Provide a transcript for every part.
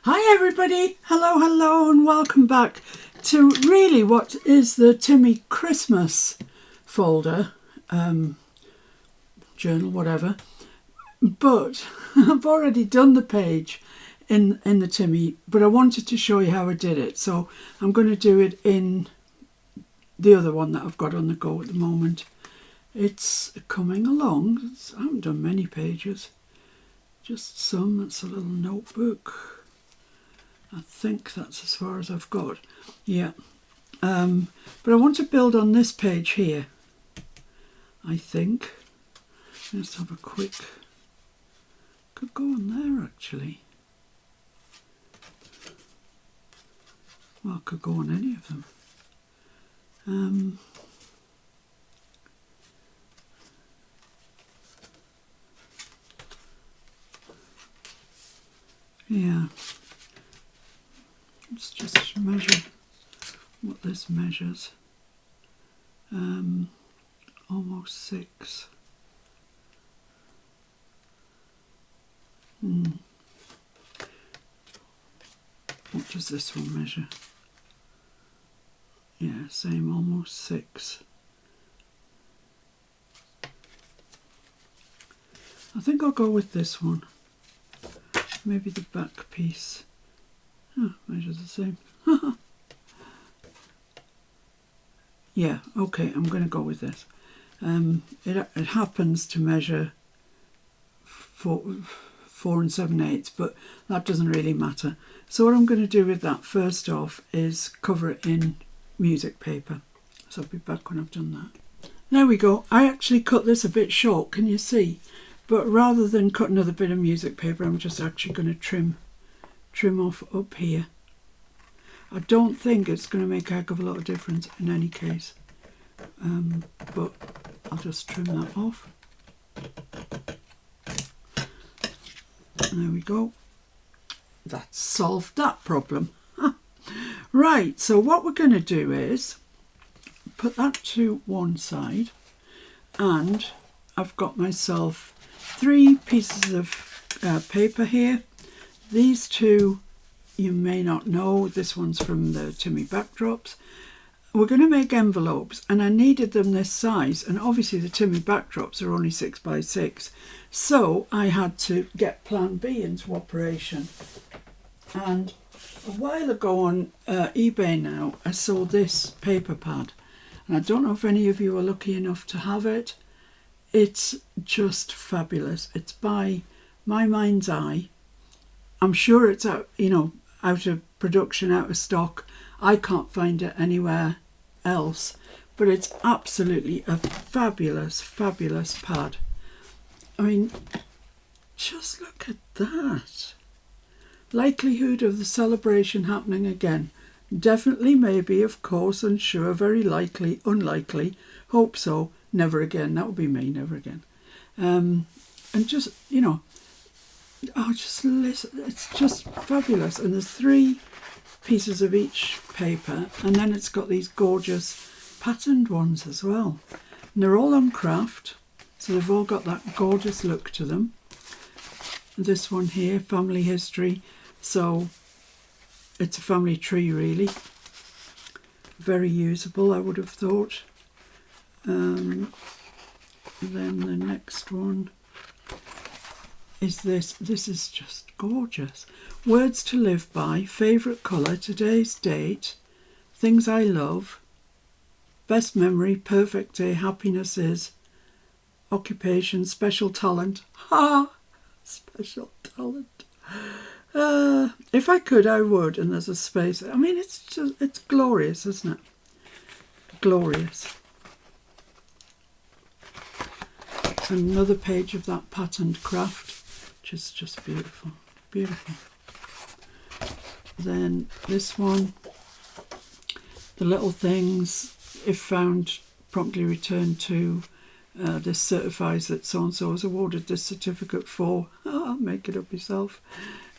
Hi everybody, hello and welcome back to really what is the Timmy Christmas folder, journal, whatever, but I've already done the page in the Timmy, but I wanted to show you how I did it, so I'm going to do it in the other one that I've got on the go at the moment. It's coming along. I haven't done many pages, just some. That's a little notebook. I think that's as far as I've got. Yeah. But I want to build on this page here, I think. Let's have a quick... Could go on there, actually. Well, I could go on any of them. Yeah. Let's just measure what this measures. Almost 6. What does this one measure? Yeah, same, almost 6. I think I'll go with this one. Maybe the back piece. Oh, measures the same. Yeah, okay, I'm going to go with this. It happens to measure 4 and 7/8, but that doesn't really matter. So what I'm going to do with that first off is cover it in music paper. So I'll be back when I've done that. There we go. I actually cut this a bit short, can you see? But rather than cut another bit of music paper, I'm just actually going to trim off up here. I don't think it's going to make a heck of a lot of difference in any case, but I'll just trim that off. There we go. That's solved that problem. Right, so what we're going to do is put that to one side, and I've got myself 3 pieces of paper here. These two you may not know. This one's from the Timmy backdrops. We're going to make envelopes, and I needed them this size, and obviously the Timmy backdrops are only 6 by 6, so I had to get Plan B into operation. And a while ago on eBay now, I saw this paper pad, and I don't know if any of you are lucky enough to have it. It's just fabulous. It's by My Mind's Eye. I'm sure it's out, out of production, out of stock. I can't find it anywhere else, but it's absolutely a fabulous pad. I mean, just look at that. Likelihood of the celebration happening again. Definitely, maybe, of course, unsure, very likely, unlikely, hope so, never again. That would be me, never again. And just, just listen, it's just fabulous. And there's 3 pieces of each paper, and then it's got these gorgeous patterned ones as well. And they're all on craft, so they've all got that gorgeous look to them. This one here, family history, so it's a family tree really. Very usable, I would have thought. Then the next one is this. This is just gorgeous. Words to live by, favourite colour, today's date, things I love, best memory, perfect day, happiness is, occupation, special talent. Ha! Special talent. If I could, I would, and there's a space. I mean, it's glorious, isn't it? Glorious. Another page of that patterned craft, which is just beautiful, beautiful. Then this one, the little things, if found, promptly returned to. This certifies that so-and-so has awarded this certificate for. Oh, make it up yourself.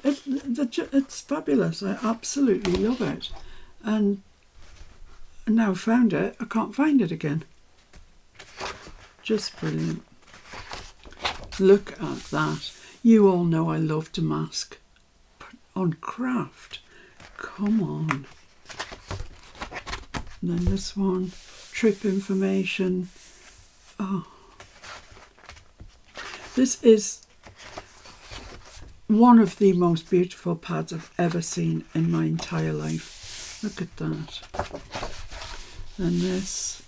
It's fabulous. I absolutely love it. And now I've found it, I can't find it again. Just brilliant. Look at that. You all know I love damask. on craft. Come on. And then this one, trip information. Oh, this is one of the most beautiful pads I've ever seen in my entire life. Look at that. And this,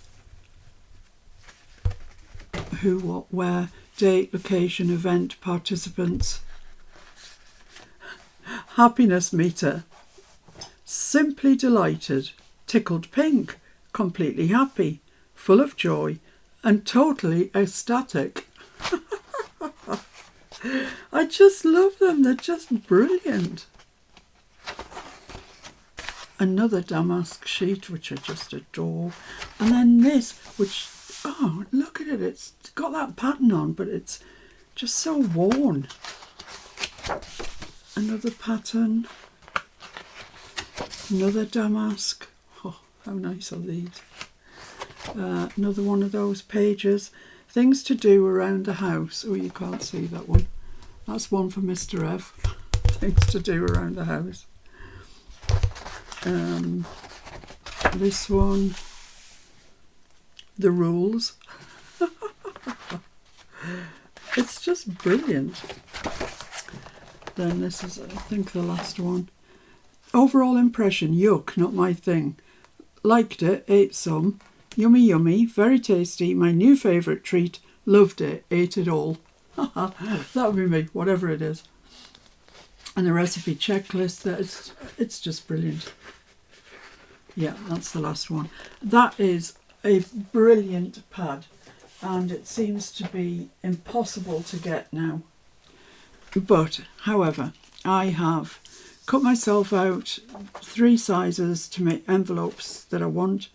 who, what, where, date, location, event, participants. Happiness meter. Simply delighted, tickled pink, completely happy, full of joy, and totally ecstatic. I just love them. They're just brilliant. Another damask sheet, which I just adore. And then this, which, oh, look at it. It's got that pattern on, but it's just so worn. Another pattern. Another damask. Oh, how nice are these? Another one of those pages. Things to do around the house. Oh, you can't see that one. That's one for Mr. Ev. Things to do around the house. This one. The rules. It's just brilliant. Then this is, I think, the last one. Overall impression, yuck, not my thing. Liked it, ate some. Yummy, yummy, very tasty, my new favourite treat. Loved it, ate it all. That would be me, whatever it is. And the recipe checklist, it's just brilliant. Yeah, that's the last one. That is a brilliant pad, and it seems to be impossible to get now. But, however, I have cut myself out 3 sizes to make envelopes that I want.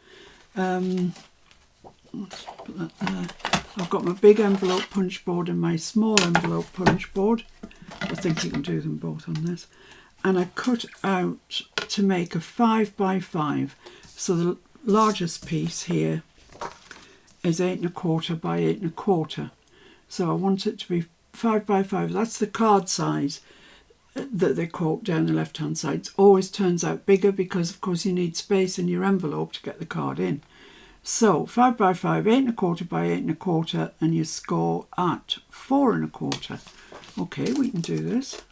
Let's put that there. I've got my big envelope punch board and my small envelope punch board. I think you can do them both on this. And I cut out to make a 5 by 5. So the largest piece here is 8 1/4 by 8 1/4. So I want it to be 5 by 5. That's the card size that they quote down the left hand side. It always turns out bigger because of course you need space in your envelope to get the card in. So 5 by 5, 8 1/4 by 8 1/4, and you score at 4 1/4. Okay, we can do this.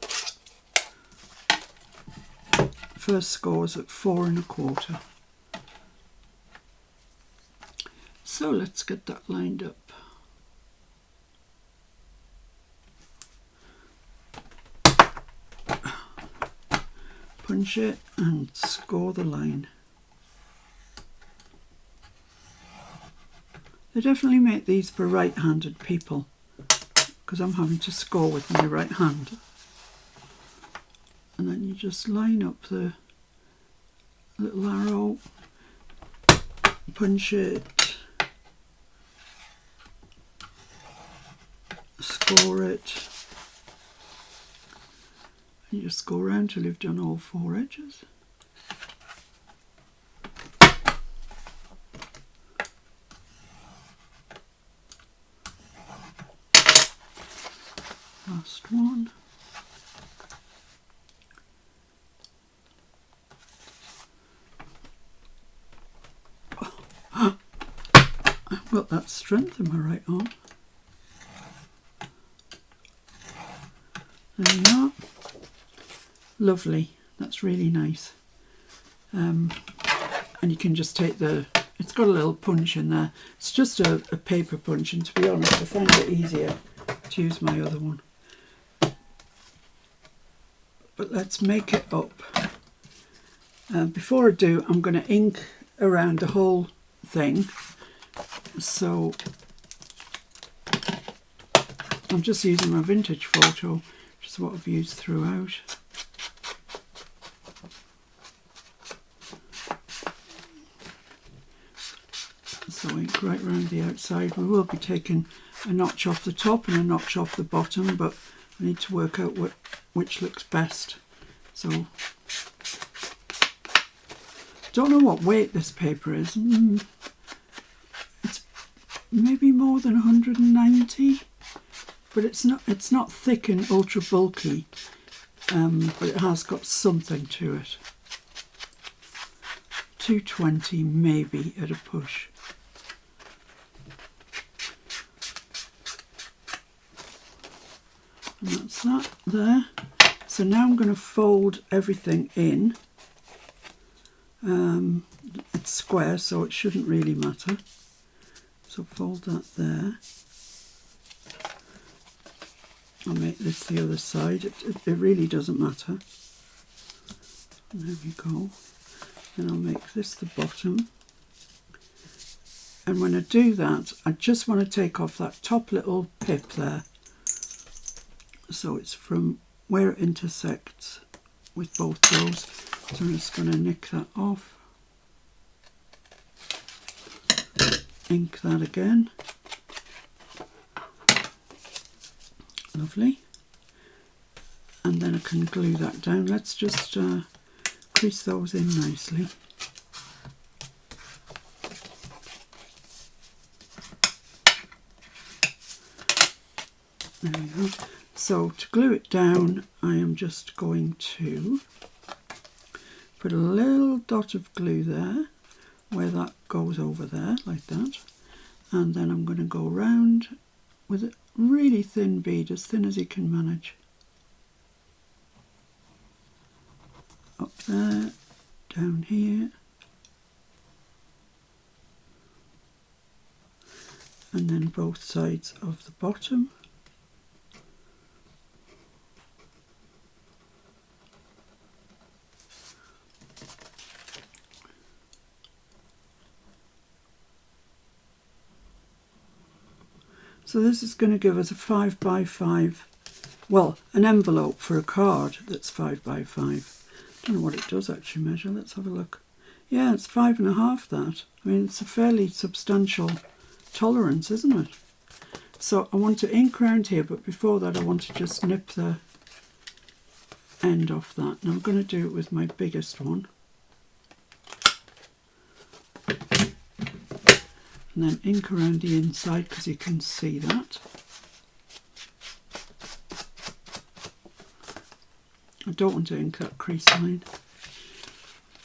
First score's at 4 1/4. So let's get that lined up. Punch it and score the line. They definitely make these for right-handed people because I'm having to score with my right hand. And then you just line up the little arrow, punch it, score it. You just go around till you've done all 4 edges. Last one. I've got that strength in my right arm. There you are. Lovely, that's really nice. And you can just take it's got a little punch in there. It's just a paper punch, and to be honest I find it easier to use my other one. But let's make it up. Before I do, I'm going to ink around the whole thing. So I'm just using my vintage photo, which is what I've used throughout. So ink right around the outside. We will be taking a notch off the top and a notch off the bottom, but I need to work out which looks best. So don't know what weight this paper is. It's maybe more than 190, but it's not thick and ultra bulky. but it has got something to it. 220 maybe at a push. And that's that there. So now I'm going to fold everything in. It's square, so it shouldn't really matter. So fold that there. I'll make this the other side. It really doesn't matter. And there we go. And I'll make this the bottom. And when I do that, I just want to take off that top little pip there. So it's from where it intersects with both those. So I'm just going to nick that off. Ink that again. Lovely. And then I can glue that down. Let's just crease those in nicely. There we go. So to glue it down, I am just going to put a little dot of glue there, where that goes over there, like that. And then I'm going to go round with a really thin bead, as thin as you can manage. Up there, down here. And then both sides of the bottom. So this is going to give us a 5 by 5, well, an envelope for a card that's 5 by 5. I don't know what it does actually measure. Let's have a look. Yeah, it's 5.5 that. I mean, it's a fairly substantial tolerance, isn't it? So I want to ink around here, but before that I want to just nip the end off that. And I'm going to do it with my biggest one. And then ink around the inside because you can see that. I don't want to ink that crease line.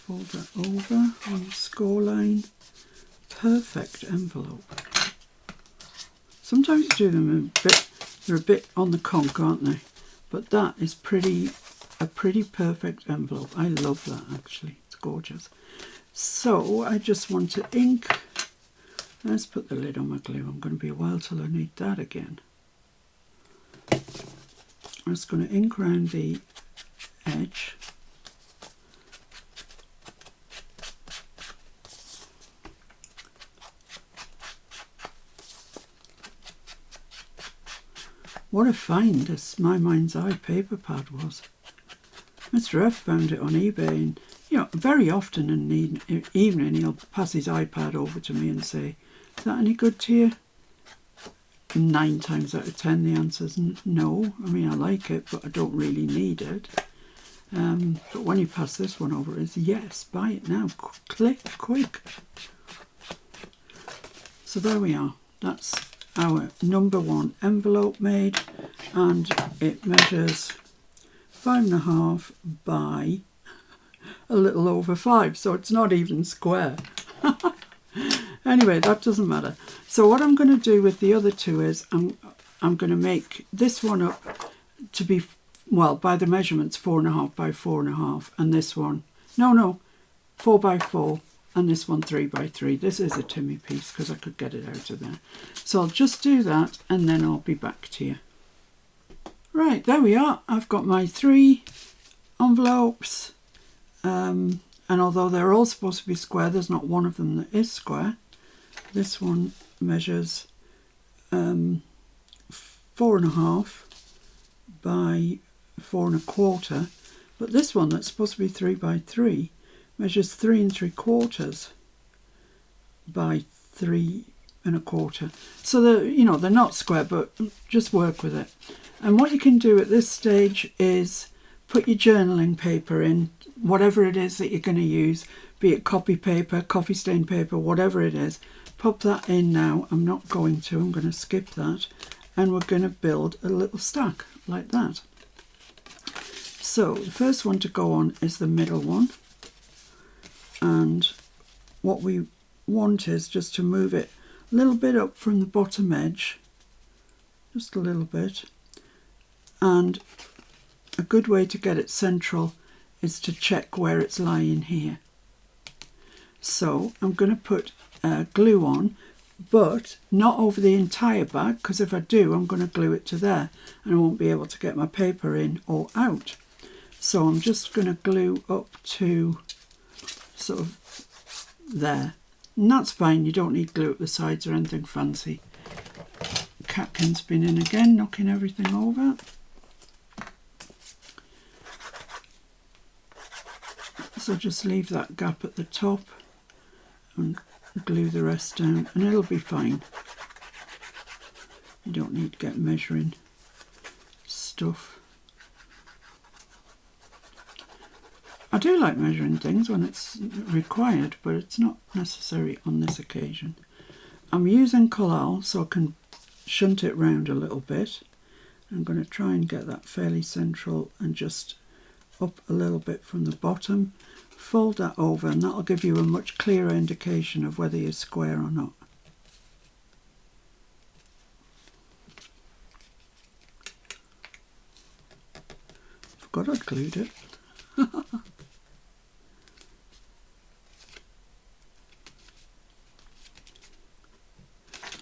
Fold that over on the score line. Perfect envelope. Sometimes you do them a bit, they're a bit on the conk, aren't they? But that is a pretty perfect envelope. I love that actually, it's gorgeous. So I just want to ink. Let's put the lid on my glue. I'm going to be a while till I need that again. I'm just going to ink around the edge. What a find this My Mind's Eye paper pad was. Mr. F found it on eBay, and you know, very often in the evening he'll pass his iPad over to me and say, "Is that any good to you?" 9 times out of 10 the answer is no. I mean, I like it, but I don't really need it. But when you pass this one over, it's yes, buy it now, click, quick. So there we are. That's our number 1 envelope made, and it measures 5.5 by a little over 5, so it's not even square. Anyway, that doesn't matter. So what I'm going to do with the other 2 is I'm going to make this one up to be, well, by the measurements 4.5 by 4.5, and this one, no, 4 by 4, and this one 3 by 3. This is a Timmy piece because I could get it out of there. So I'll just do that and then I'll be back to you. Right, there we are. I've got my 3 envelopes, and although they're all supposed to be square, there's not one of them that is square. This one measures 4.5 by 4.25, but this one that's supposed to be 3 by 3 measures 3 3/4 by 3.25. So they're not square, but just work with it. And what you can do at this stage is put your journaling paper in, whatever it is that you're going to use, be it copy paper, coffee stain paper, whatever it is. Pop that in now. I'm not going to, I'm going to skip that. And we're going to build a little stack like that. So the first one to go on is the middle one, and what we want is just to move it a little bit up from the bottom edge, just a little bit, and a good way to get it central is to check where it's lying here. So I'm going to put glue on, but not over the entire bag, because if I do I'm going to glue it to there and I won't be able to get my paper in or out. So I'm just going to glue up to sort of there, and that's fine. You don't need glue at the sides or anything fancy. Catkin's been in again, knocking everything over. So just leave that gap at the top and glue the rest down, and it'll be fine. You don't need to get measuring stuff. I do like measuring things when it's required, but it's not necessary on this occasion. I'm using collal so I can shunt it round a little bit. I'm going to try and get that fairly central and just up a little bit from the bottom. Fold that over, and that'll give you a much clearer indication of whether you're square or not. Forgot I'd glued it. I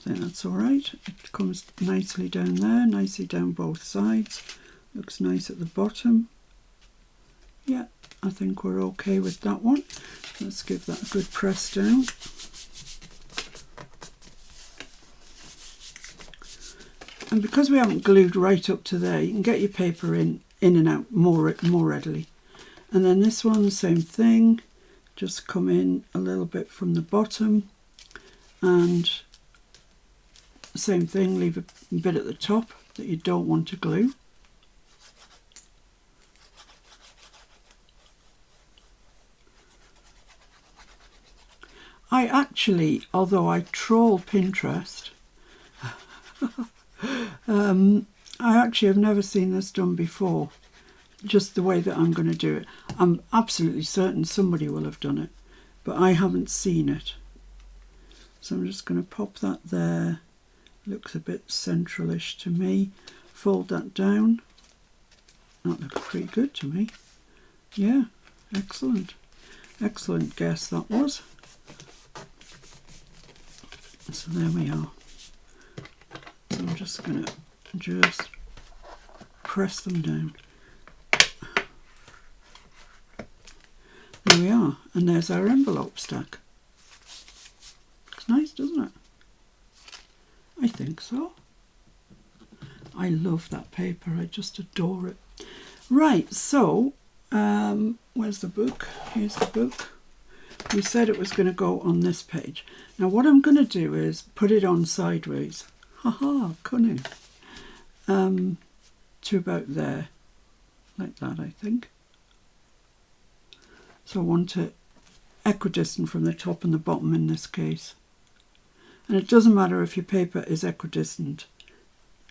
think that's all right. It comes nicely down there, nicely down both sides. Looks nice at the bottom. Yeah, I think we're okay with that one. Let's give that a good press down. And because we haven't glued right up to there, you can get your paper in and out more readily. And then this one, same thing. Just come in a little bit from the bottom, and same thing, leave a bit at the top that you don't want to glue. I actually, although I troll Pinterest, I actually have never seen this done before, just the way that I'm going to do it. I'm absolutely certain somebody will have done it, but I haven't seen it. So I'm just going to pop that there. Looks a bit centralish to me. Fold that down. That looks pretty good to me. Yeah, excellent. Excellent guess that was. So there we are. So I'm just going to just press them down. There we are, and there's our envelope stack. Looks nice, doesn't it? I think so. I love that paper, I just adore it. Right, so where's the book? Here's the book. We said it was going to go on this page. Now what I'm going to do is put it on sideways. Haha, cunning. To about there, like that, I think. So I want it equidistant from the top and the bottom in this case. And it doesn't matter if your paper is equidistant,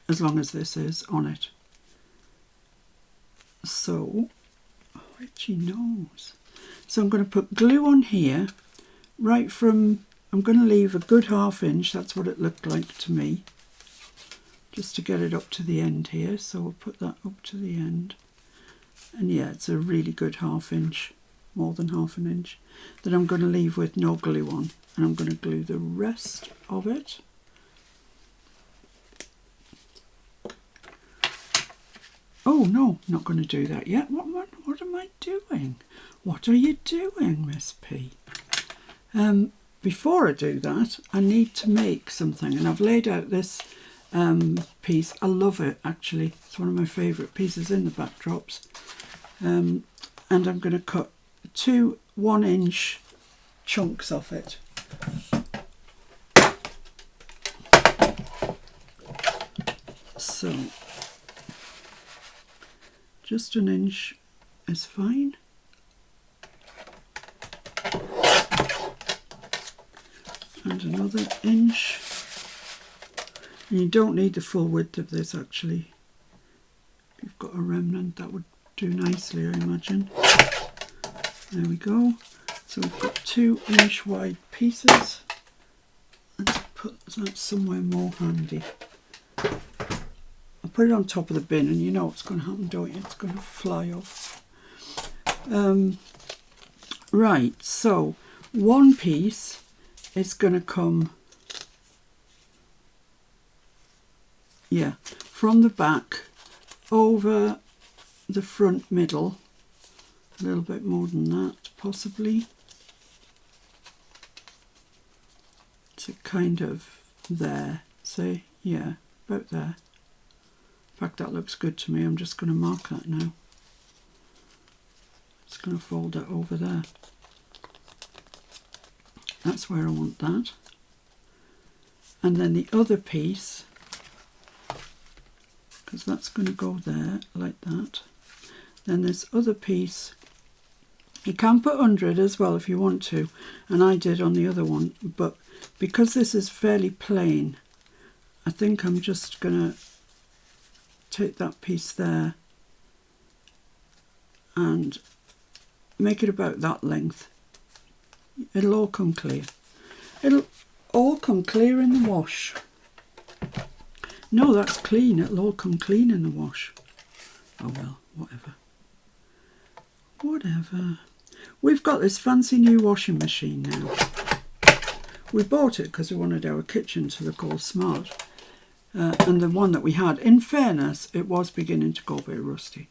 as long as this is on it. So, oh, itchy nose. So I'm going to put glue on here, right from, I'm going to leave a good 1/2 inch, that's what it looked like to me, just to get it up to the end here. So we'll put that up to the end. And yeah, it's a really good 1/2 inch, more than 1/2 inch, that I'm going to leave with no glue on. And I'm going to glue the rest of it. Oh no, not going to do that yet. What am I doing? What are you doing, Miss P? Before I do that, I need to make something, and I've laid out this piece. I love it, actually. It's one of my favourite pieces in the backdrops. And I'm going to cut 2 1-inch chunks off it. So just 1 inch is fine. And another inch. And you don't need the full width of this, actually. If you've got a remnant, that would do nicely, I imagine. There we go. So we've got 2-inch wide pieces. Let's put that somewhere more handy. I'll put it on top of the bin, and you know what's going to happen, don't you? It's going to fly off. Right, so one piece is going to come, yeah, from the back over the front middle, a little bit more than that possibly, to kind of there, say, yeah, about there. In fact, that looks good to me. I'm just going to mark that now. It's going to fold it over there. That's where I want that. And then the other piece, because that's going to go there like that. Then this other piece, you can put under it as well if you want to, and I did on the other one, but because this is fairly plain, I think I'm just going to take that piece there and make it about that length. It'll all come clear. It'll all come clear in the wash. No, that's clean. It'll all come clean in the wash. Oh well, whatever. Whatever. We've got this fancy new washing machine now. We bought it because we wanted our kitchen to look all smart. And the one that we had, in fairness, it was beginning to go a bit rusty.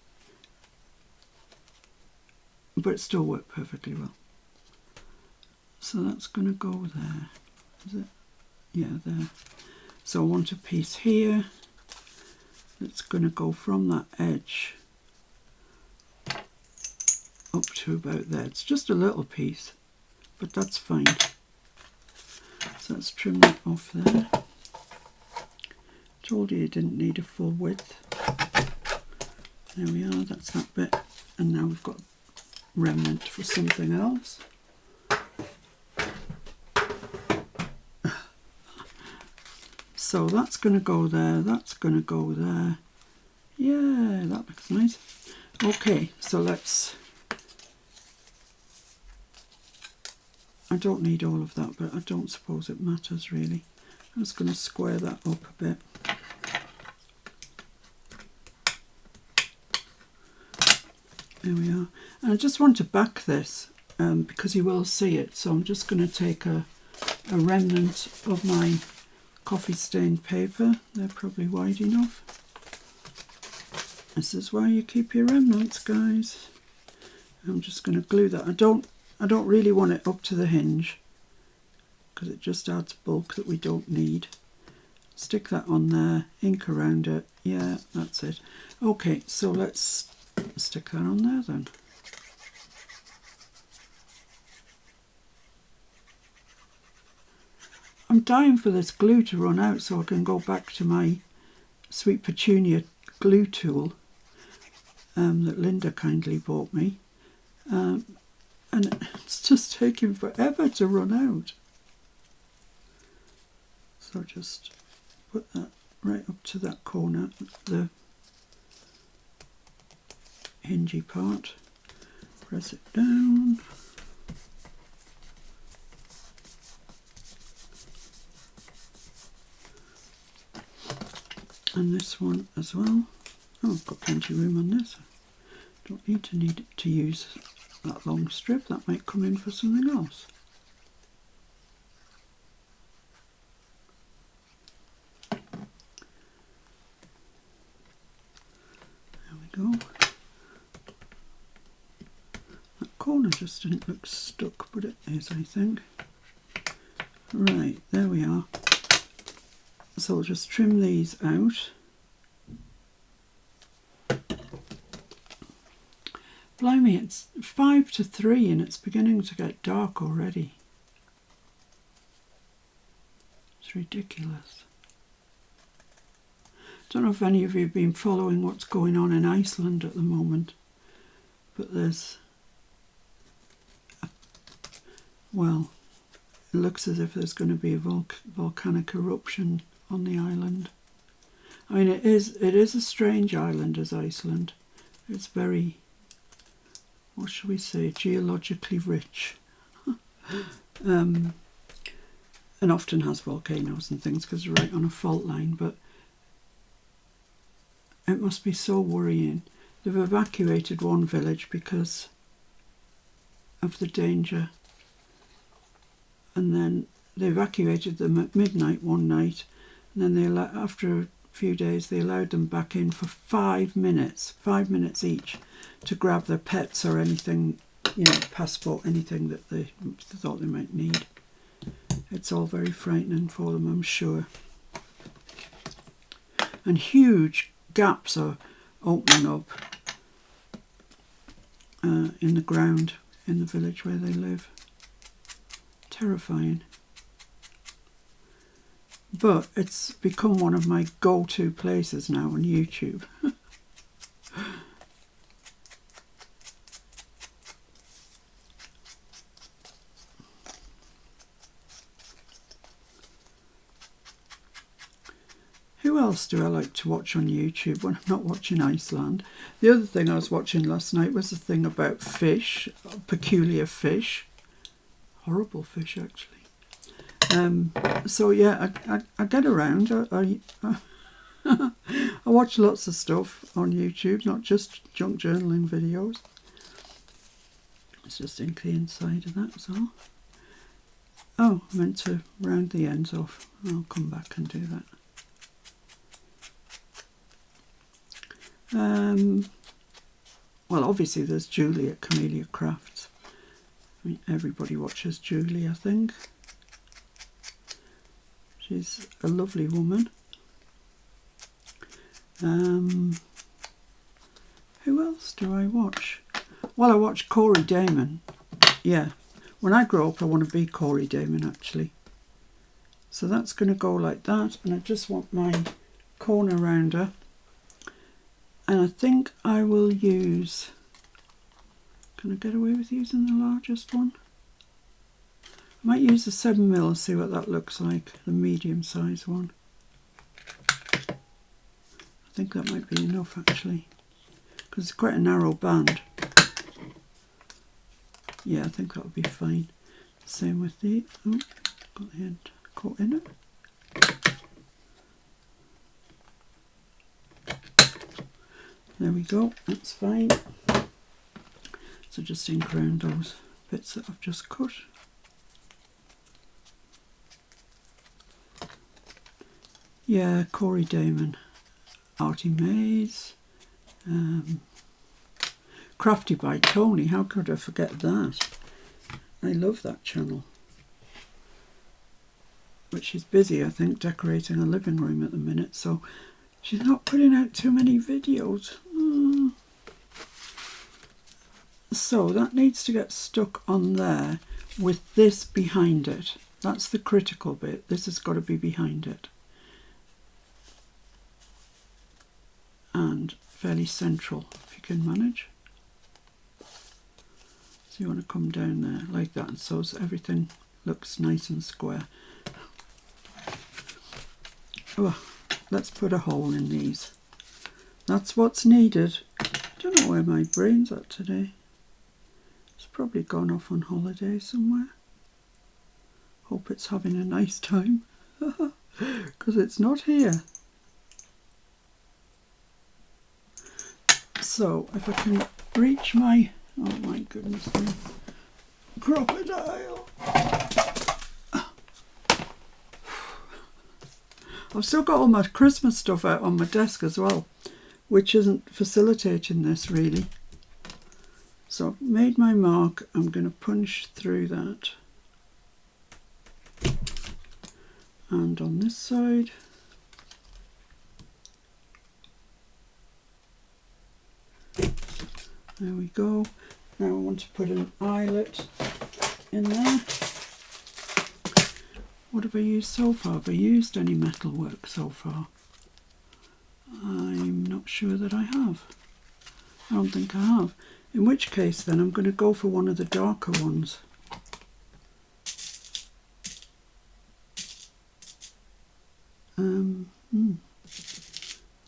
But it still worked perfectly well. So that's going to go there. Is it? Yeah, there. So I want a piece here that's going to go from that edge up to about there. It's just a little piece, but that's fine. So let's trim that off there. Told you didn't need a full width. There we are, that's that bit. And now we've got remnant for something else. So that's going to go there, that's going to go there. Yeah, that looks nice. Okay, so let's... I don't need all of that, but I don't suppose it matters really. I'm just going to square that up a bit. There we are. And I just want to back this because you will see it. So I'm just going to take a remnant of my coffee stained paper. They're probably wide enough. This is why you keep your remnants, guys. I'm just going to glue that. I don't really want it up to the hinge because it just adds bulk that we don't need. Stick that on there, ink around it. Yeah, that's it. Okay, so let's stick that on there then. I'm dying for this glue to run out so I can go back to my Sweet Petunia glue tool that Linda kindly bought me. And it's just taking forever to run out. So just put that right up to that corner, the hingy part. Press it down. And this one as well. Oh, I've got plenty of room on this. Don't need to use that long strip. That might come in for something else. There we go. That corner just didn't look stuck, but it is, I think. Right, there we are. So I'll just trim these out. Blimey, it's 5 to 3 and it's beginning to get dark already. It's ridiculous. Don't know if any of you have been following what's going on in Iceland at the moment, but there's, well, it looks as if there's going to be a volcanic eruption on the island. I mean, it is a strange island as Iceland. It's very, what shall we say, geologically rich. And often has volcanoes and things because it's right on a fault line, but it must be so worrying. They've evacuated one village because of the danger, and then they evacuated them at midnight one night, and then after a few days they allowed them back in for 5 minutes each, to grab their pets or anything, you know, passport, anything that they thought they might need. It's all very frightening for them, I'm sure. And huge gaps are opening up in the ground in the village where they live. Terrifying. But it's become one of my go-to places now on YouTube. Who else do I like to watch on YouTube when I'm not watching Iceland? The other thing I was watching last night was a thing about fish, peculiar fish. Horrible fish, actually. So yeah, I get around. I watch lots of stuff on YouTube, not just junk journaling videos. It's just ink the inside of that, so. Oh, I meant to round the ends off. I'll come back and do that. Well, obviously there's Julie at Camellia Crafts. I mean, everybody watches Julie, I think. She's a lovely woman. Who else do I watch? Well, I watch Corey Damon. Yeah, when I grow up I want to be Corey Damon, actually. So that's going to go like that, and I just want my corner rounder. And I think I will use, can I get away with using the largest one? I might use the 7mm and see what that looks like, the medium size one. I think that might be enough, actually, because it's quite a narrow band. Yeah, I think that would be fine. Same with the, oh, got the end caught in it. There we go, that's fine. So just ink around those bits that I've just cut. Yeah, Corey Damon, Artie Mays, Crafty by Tony, how could I forget that? I love that channel. But she's busy, I think, decorating a living room at the minute, so she's not putting out too many videos. So that needs to get stuck on there with this behind it. That's the critical bit. This has got to be behind it. And fairly central, if you can manage. So you want to come down there like that, so everything looks nice and square. Oh, let's put a hole in these. That's what's needed. I don't know where my brain's at today. It's probably gone off on holiday somewhere. Hope it's having a nice time. Because it's not here. So, if I can reach my, oh my goodness me, crocodile. I've still got all my Christmas stuff out on my desk as well, which isn't facilitating this really. So I've made my mark, I'm going to punch through that. And on this side, there we go. Now I want to put an eyelet in there. What have I used so far? Have I used any metalwork so far? I'm not sure that I have. I don't think I have. In which case then I'm going to go for one of the darker ones.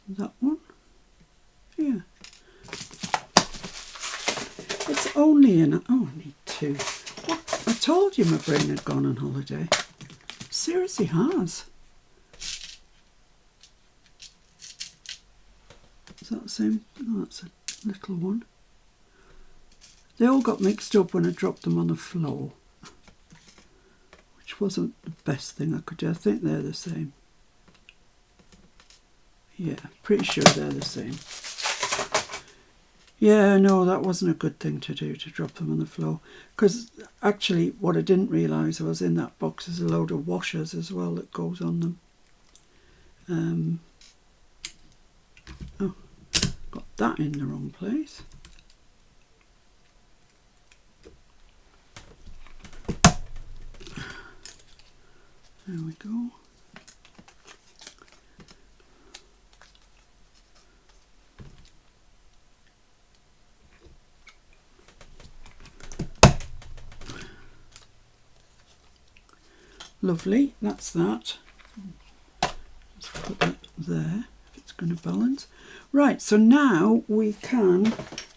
That one? Yeah. It's only in... Oh, I need two. What? I told you my brain had gone on holiday. Seriously has. Is that the same? Oh, that's a little one. They all got mixed up when I dropped them on the floor, which wasn't the best thing I could do. I think they're the same. Yeah, pretty sure they're the same. Yeah, no, that wasn't a good thing to do, to drop them on the floor. Because actually what I didn't realise was in that box there's a load of washers as well that goes on them. Oh, got that in the wrong place. There we go. Lovely, that's that. Let's put that there if it's going to balance. Right, so now we can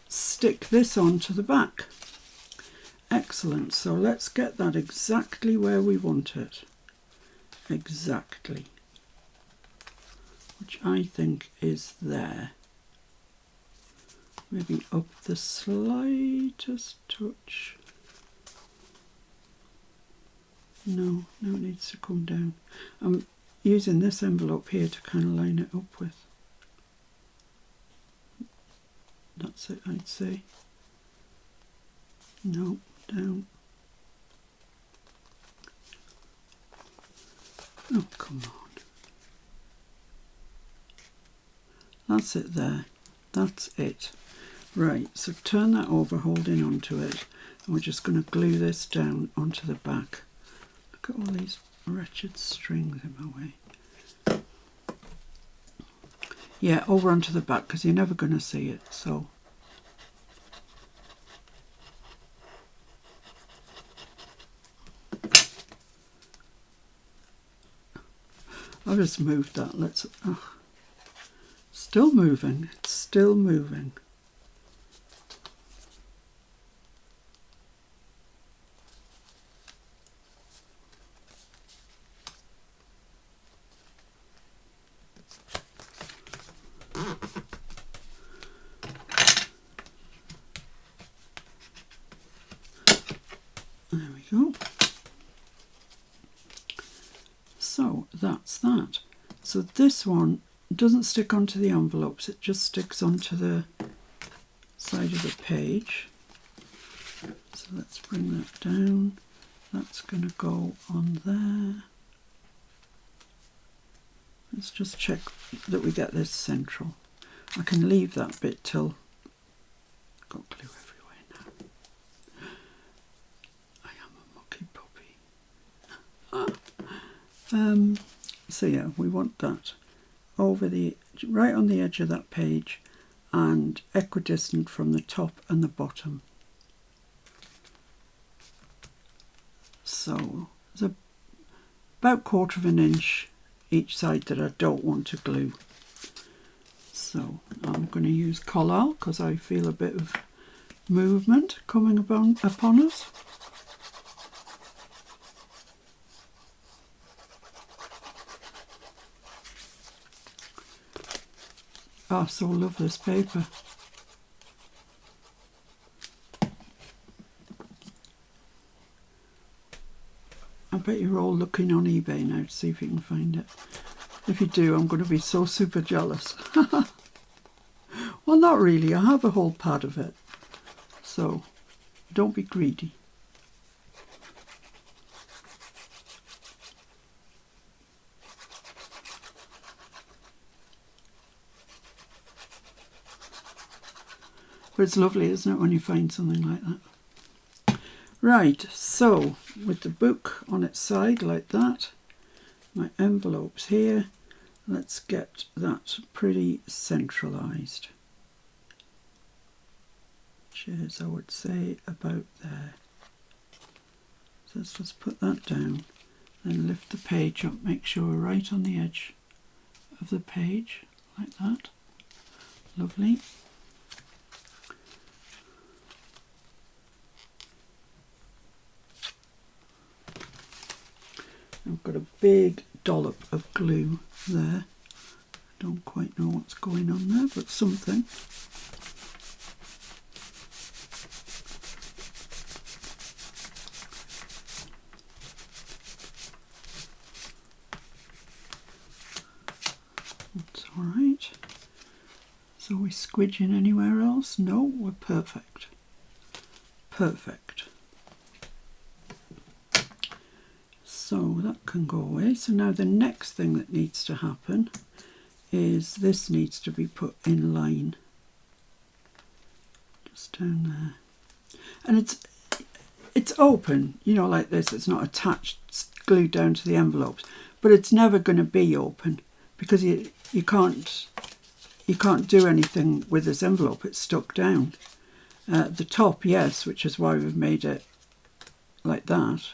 stick this onto the back. Excellent, so let's get that exactly where we want it. Exactly. Which I think is there. Maybe up the slightest touch. No, it needs to come down. I'm using this envelope here to kind of line it up with. That's it, I'd say. No, down. Oh, come on. That's it there. That's it. Right, so turn that over, holding onto it. And we're just going to glue this down onto the back. Look at all these wretched strings in my way. Yeah, over onto the back because you're never going to see it, so. I've just moved that. Let's. Oh, still moving. It's still moving. There we go. So that's that. So this one doesn't stick onto the envelopes, it just sticks onto the side of the page. So let's bring that down. That's going to go on there. Let's just check that we get this central. I can leave that bit till I've got glue everywhere now. I am a mucky puppy. So yeah, we want that over the right on the edge of that page and equidistant from the top and the bottom. So there's about 1/4 of an inch each side that I don't want to glue. So I'm going to use Collal because I feel a bit of movement coming upon us. I so love this paper. I bet you're all looking on eBay now to see if you can find it. If you do, I'm going to be so super jealous. Well, not really. I have a whole pad of it. So, don't be greedy. But it's lovely, isn't it, when you find something like that? Right, so with the book on its side like that, my envelopes here, let's get that pretty centralised. Which is, I would say, about there. So let's just put that down, then lift the page up, make sure we're right on the edge of the page, like that. Lovely. I've got a big dollop of glue there. Don't quite know what's going on there, but something. That's all right. So we're squidging anywhere else? No, we're perfect. Perfect. So that can go away. So now the next thing that needs to happen is this needs to be put in line. Just down there. And it's open, you know, like this. It's not attached, it's glued down to the envelopes. But it's never going to be open because you can't do anything with this envelope. It's stuck down. The top, yes, which is why we've made it like that.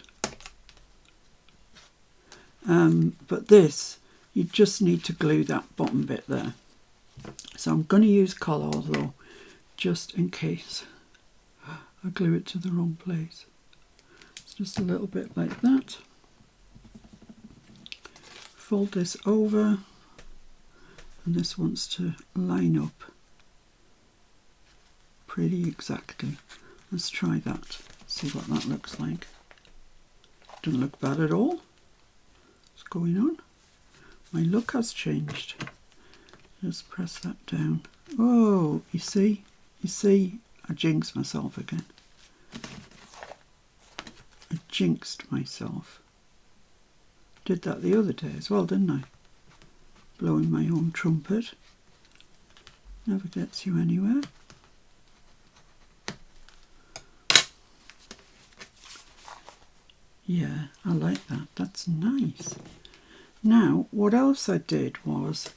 But this, you just need to glue that bottom bit there. So I'm going to use colour, though, just in case I glue it to the wrong place. It's just a little bit like that. Fold this over, and this wants to line up pretty exactly. Let's try that, see what that looks like. Doesn't look bad at all. What's going on? My look has changed. Just press that down. Oh, you see, I jinxed myself again. I jinxed myself. Did that the other day as well, didn't I? Blowing my own trumpet. Never gets you anywhere. Yeah, I like that. That's nice. Now, what else I did was,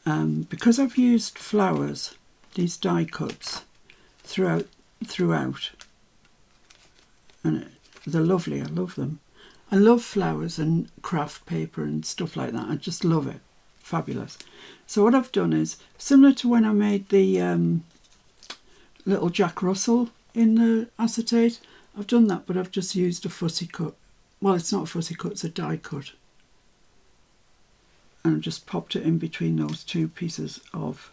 because I've used flowers, these die cuts, throughout, and they're lovely. I love them. I love flowers and craft paper and stuff like that. I just love it. Fabulous. So what I've done is, similar to when I made the little Jack Russell in the acetate, I've done that, but I've just used a fussy cut. Well, it's not a fussy cut, it's a die cut. And I've just popped it in between those two pieces of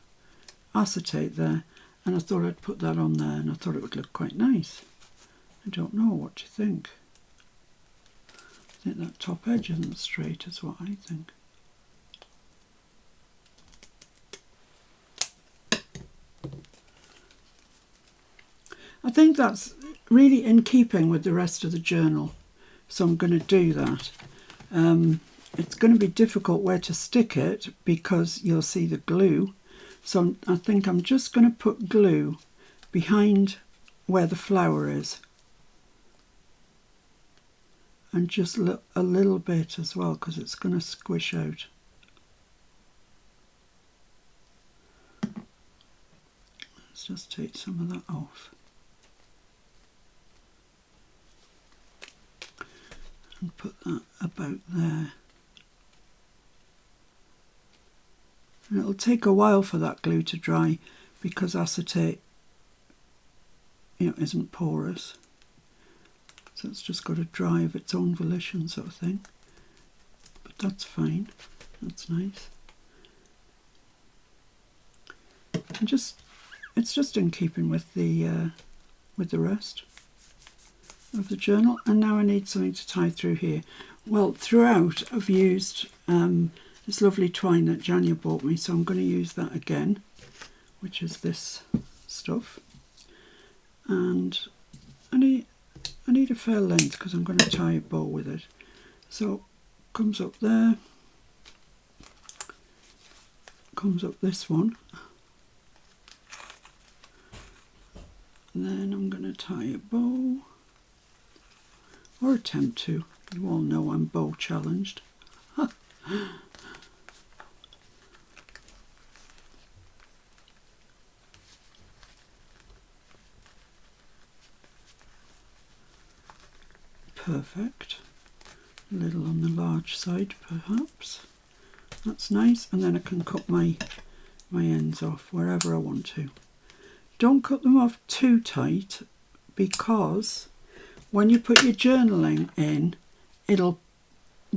acetate there. And I thought I'd put that on there, and I thought it would look quite nice. I don't know, what do you think? I think that top edge isn't straight, is what I think. I think that's really in keeping with the rest of the journal, so I'm going to do that. It's going to be difficult where to stick it because you'll see the glue, so I think I'm just going to put glue behind where the flower is, and just a little bit as well because it's going to squish out. Let's just take some of that off. And put that about there. And it'll take a while for that glue to dry because acetate, you know, isn't porous. So it's just got to dry of its own volition, sort of thing. But that's fine. That's nice. And it's just in keeping with the rest of the journal. And now I need something to tie through here. Well, throughout I've used this lovely twine that Janya bought me, so I'm going to use that again, which is this stuff. And I need a fair length because I'm going to tie a bow with it. So comes up there, comes up this one, and then I'm going to tie a bow, or attempt to. You all know I'm bow challenged. Perfect. A little on the large side perhaps. That's nice, and then I can cut my ends off wherever I want to. Don't cut them off too tight because when you put your journaling in, it'll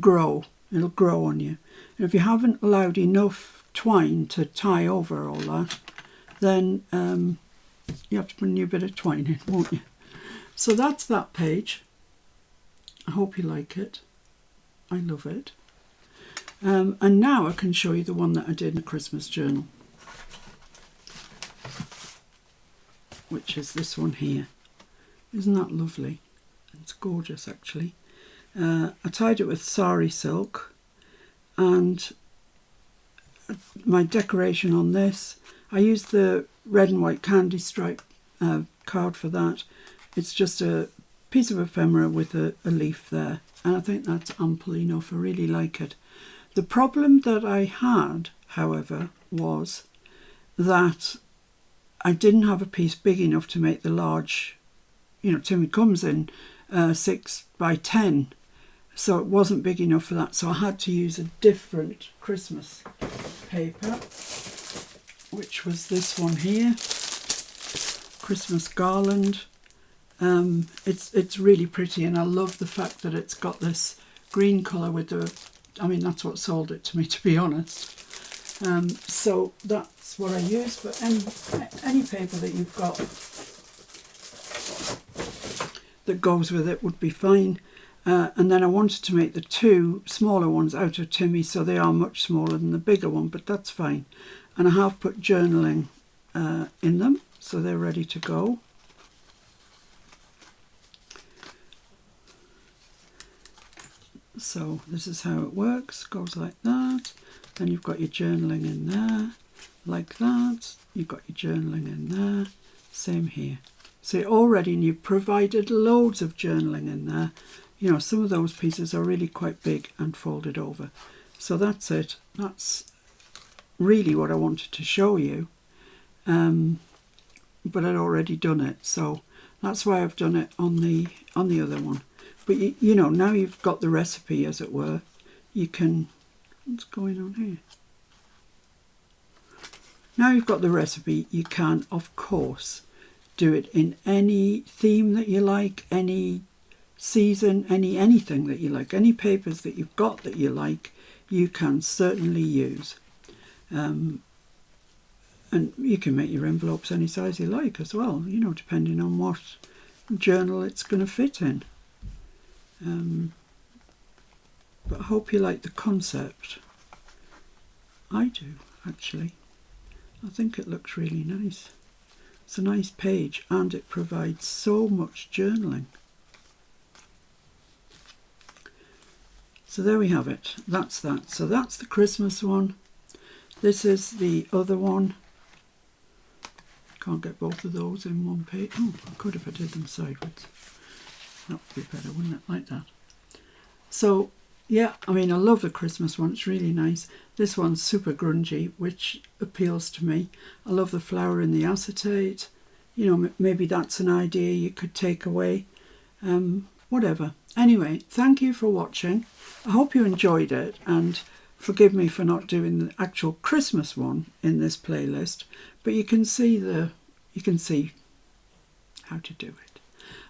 grow. It'll grow on you. And if you haven't allowed enough twine to tie over all that, then you have to put a new bit of twine in, won't you? So that's that page. I hope you like it. I love it. And now I can show you the one that I did in the Christmas journal, which is this one here. Isn't that lovely? It's gorgeous, actually. I tied it with sari silk, and my decoration on this, I used the red and white candy stripe card for that. It's just a piece of ephemera with a leaf there, and I think that's ample enough. I really like it. The problem that I had, however, was that I didn't have a piece big enough to make the large, you know, Timmy comes in 6 by 10, so it wasn't big enough for that. So I had to use a different Christmas paper, which was this one here, Christmas garland. It's really pretty, and I love the fact that it's got this green colour with the, I mean, that's what sold it to me, to be honest. So that's what I use, but any paper that you've got that goes with it would be fine. And then I wanted to make the 2 smaller ones out of Timmy, so they are much smaller than the bigger one, but that's fine. And I have put journaling in them, so they're ready to go. So this is how it works. Goes like that. Then you've got your journaling in there, like that. You've got your journaling in there. Same here. So you're all ready, and you've provided loads of journaling in there. You know, some of those pieces are really quite big and folded over. So that's it. That's really what I wanted to show you. But I'd already done it, so that's why I've done it on the other one. But you know, now you've got the recipe, as it were, you can, what's going on here? Now you've got the recipe, you can, of course, do it in any theme that you like, any season, anything that you like, any papers that you've got that you like, you can certainly use. And you can make your envelopes any size you like as well, you know, depending on what journal it's going to fit in. But I hope you like the concept. I do, actually. I think it looks really nice. It's a nice page, and it provides so much journaling. So there we have it. That's that. So that's the Christmas one. This is the other one. Can't get both of those in one page. Oh, I could if I did them sideways. That would be better, wouldn't it? Like that. So, yeah, I mean, I love the Christmas one. It's really nice. This one's super grungy, which appeals to me. I love the flower in the acetate. You know, maybe that's an idea you could take away. Whatever. Anyway, thank you for watching. I hope you enjoyed it, and forgive me for not doing the actual Christmas one in this playlist, but you can see how to do it.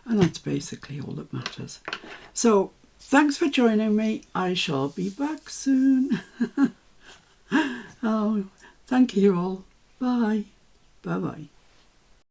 And that's basically all that matters. So, thanks for joining me. I shall be back soon. Oh, thank you all. Bye. Bye-bye.